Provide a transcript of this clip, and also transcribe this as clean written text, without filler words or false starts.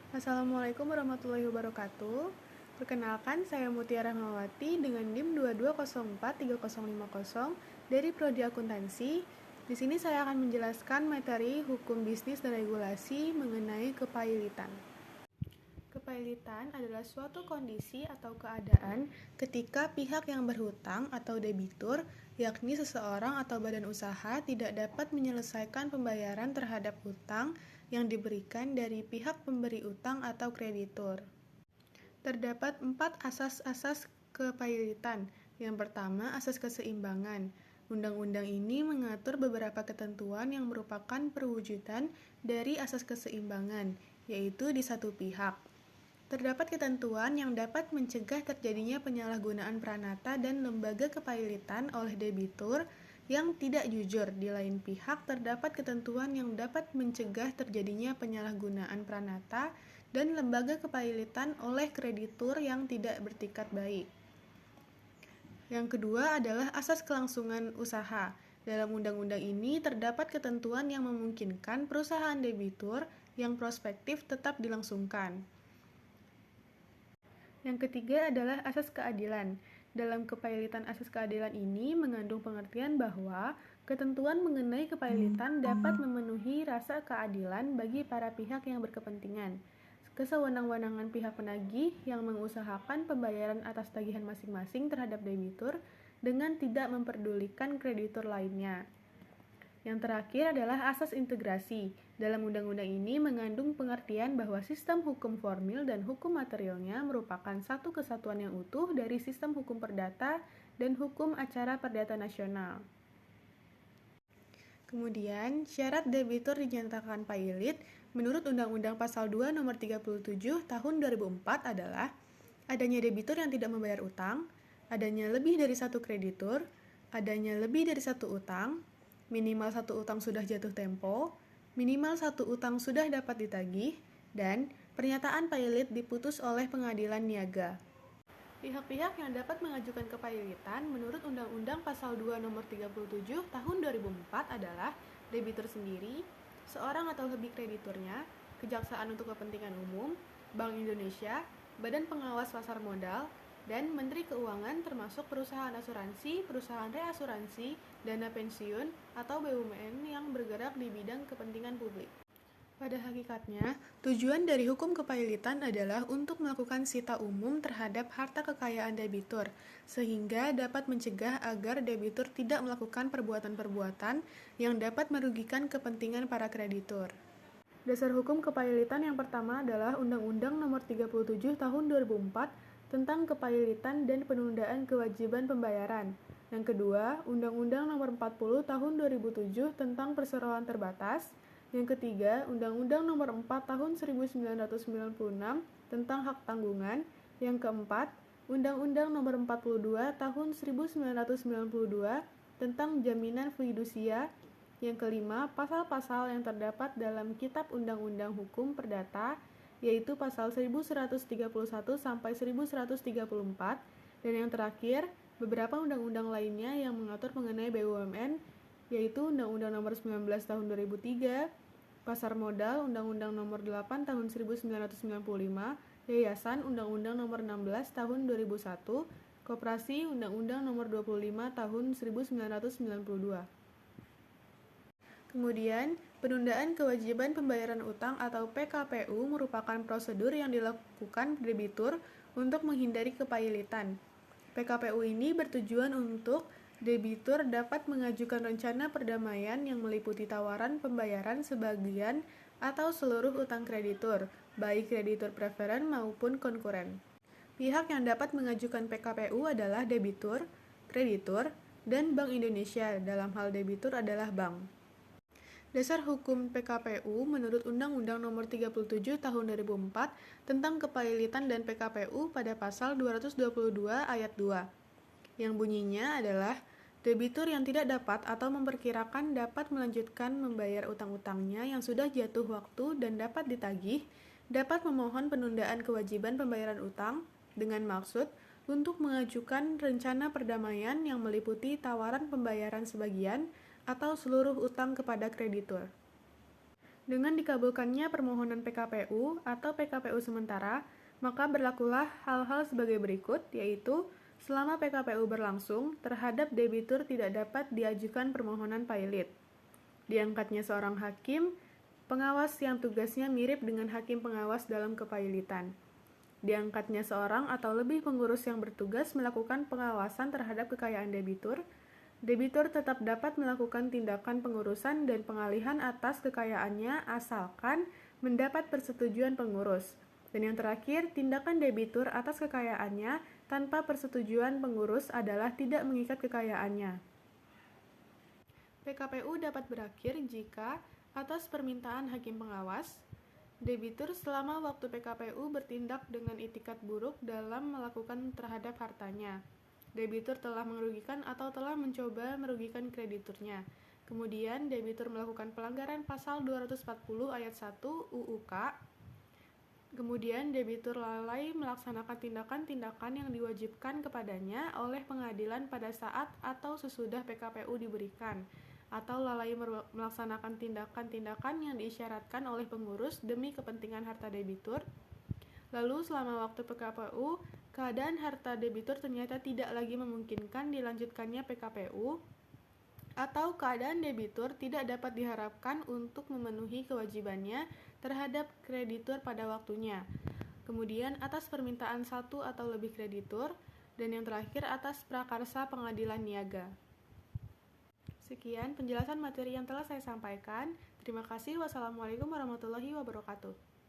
Assalamualaikum warahmatullahi wabarakatuh. Perkenalkan, saya Mutiara Rahmawati dengan NIM 22043050 dari Prodi Akuntansi. Di sini saya akan menjelaskan materi hukum bisnis dan regulasi mengenai kepailitan. Kepailitan adalah suatu kondisi atau keadaan ketika pihak yang berhutang atau debitur, yakni seseorang atau badan usaha, tidak dapat menyelesaikan pembayaran terhadap hutang yang diberikan dari pihak pemberi utang atau kreditur. Terdapat 4 asas-asas kepailitan. Yang pertama, asas keseimbangan. Undang-undang ini mengatur beberapa ketentuan yang merupakan perwujudan dari asas keseimbangan, yaitu di satu pihak. Terdapat ketentuan yang dapat mencegah terjadinya penyalahgunaan pranata dan lembaga kepailitan oleh debitur yang tidak jujur. Di lain pihak, terdapat ketentuan yang dapat mencegah terjadinya penyalahgunaan pranata dan lembaga kepailitan oleh kreditur yang tidak bertikat baik. Yang kedua adalah asas kelangsungan usaha. Dalam undang-undang ini terdapat ketentuan yang memungkinkan perusahaan debitur yang prospektif tetap dilangsungkan. Yang ketiga adalah asas keadilan. Dalam kepailitan asas keadilan ini mengandung pengertian bahwa ketentuan mengenai kepailitan dapat memenuhi rasa keadilan bagi para pihak yang berkepentingan. Kesewenang-wenangan pihak penagih yang mengusahakan pembayaran atas tagihan masing-masing terhadap debitur dengan tidak memperdulikan kreditur lainnya. Yang terakhir adalah asas integrasi. Dalam undang-undang ini mengandung pengertian bahwa sistem hukum formil dan hukum materialnya merupakan satu kesatuan yang utuh dari sistem hukum perdata dan hukum acara perdata nasional. Kemudian, syarat debitur dinyatakan pailit menurut Undang-Undang Pasal 2 Nomor 37 Tahun 2004 adalah adanya debitur yang tidak membayar utang, adanya lebih dari satu kreditur, adanya lebih dari satu utang, minimal satu utang sudah jatuh tempo, minimal satu utang sudah dapat ditagih, dan pernyataan pailit diputus oleh pengadilan niaga. Pihak-pihak yang dapat mengajukan kepailitan menurut Undang-Undang Pasal 2 Nomor 37 Tahun 2004 adalah debitur sendiri, seorang atau lebih krediturnya, Kejaksaan untuk Kepentingan Umum, Bank Indonesia, Badan Pengawas Pasar Modal, dan Menteri Keuangan termasuk perusahaan asuransi, perusahaan reasuransi, dana pensiun, atau BUMN yang bergerak di bidang kepentingan publik. Pada hakikatnya, tujuan dari hukum kepailitan adalah untuk melakukan sita umum terhadap harta kekayaan debitur, sehingga dapat mencegah agar debitur tidak melakukan perbuatan-perbuatan yang dapat merugikan kepentingan para kreditur. Dasar hukum kepailitan yang pertama adalah Undang-Undang Nomor 37 Tahun 2004 tentang kepailitan dan penundaan kewajiban pembayaran. Yang kedua, Undang-Undang Nomor 40 Tahun 2007 tentang perseroan terbatas. Yang ketiga, Undang-Undang Nomor 4 Tahun 1996 tentang hak tanggungan. Yang keempat, Undang-Undang Nomor 42 Tahun 1992 tentang jaminan fidusia. Yang kelima, pasal-pasal yang terdapat dalam Kitab Undang-Undang Hukum Perdata, yaitu pasal 1131 sampai 1134, dan yang terakhir, beberapa undang-undang lainnya yang mengatur mengenai BUMN, yaitu Undang-Undang Nomor 19 Tahun 2003, Pasar Modal, Undang-Undang Nomor 8 Tahun 1995, Yayasan, Undang-Undang Nomor 16 Tahun 2001, Koperasi, Undang-Undang Nomor 25 Tahun 1992. Kemudian, penundaan kewajiban pembayaran utang atau PKPU merupakan prosedur yang dilakukan debitur untuk menghindari kepailitan. PKPU ini bertujuan untuk debitur dapat mengajukan rencana perdamaian yang meliputi tawaran pembayaran sebagian atau seluruh utang kreditur, baik kreditur preferen maupun konkuren. Pihak yang dapat mengajukan PKPU adalah debitur, kreditur, dan Bank Indonesia. Dalam hal debitur adalah bank. Dasar hukum PKPU menurut Undang-Undang Nomor 37 Tahun 2004 tentang kepailitan dan PKPU pada pasal 222 ayat 2, yang bunyinya adalah debitur yang tidak dapat atau memperkirakan dapat melanjutkan membayar utang-utangnya yang sudah jatuh waktu dan dapat ditagih, dapat memohon penundaan kewajiban pembayaran utang dengan maksud untuk mengajukan rencana perdamaian yang meliputi tawaran pembayaran sebagian atau seluruh utang kepada kreditur. Dengan dikabulkannya permohonan PKPU atau PKPU sementara, maka berlakulah hal-hal sebagai berikut, yaitu selama PKPU berlangsung, terhadap debitur tidak dapat diajukan permohonan pailit. Diangkatnya seorang hakim pengawas yang tugasnya mirip dengan hakim pengawas dalam kepailitan. Diangkatnya seorang atau lebih pengurus yang bertugas melakukan pengawasan terhadap kekayaan debitur. Debitur tetap dapat melakukan tindakan pengurusan dan pengalihan atas kekayaannya asalkan mendapat persetujuan pengurus. Dan yang terakhir, tindakan debitur atas kekayaannya tanpa persetujuan pengurus adalah tidak mengikat kekayaannya. PKPU dapat berakhir jika, atas permintaan hakim pengawas, debitur selama waktu PKPU bertindak dengan itikat buruk dalam melakukan terhadap hartanya. Debitur telah merugikan atau telah mencoba merugikan krediturnya. Kemudian, debitur melakukan pelanggaran pasal 240 ayat 1 UUK. Kemudian, debitur lalai melaksanakan tindakan-tindakan yang diwajibkan kepadanya oleh pengadilan pada saat atau sesudah PKPU diberikan, atau lalai melaksanakan tindakan-tindakan yang diisyaratkan oleh pengurus demi kepentingan harta debitur. Lalu selama waktu PKPU, keadaan harta debitur ternyata tidak lagi memungkinkan dilanjutkannya PKPU, atau keadaan debitur tidak dapat diharapkan untuk memenuhi kewajibannya terhadap kreditur pada waktunya. Kemudian atas permintaan satu atau lebih kreditur, dan yang terakhir atas prakarsa pengadilan niaga. Sekian penjelasan materi yang telah saya sampaikan. Terima kasih. Wassalamualaikum warahmatullahi wabarakatuh.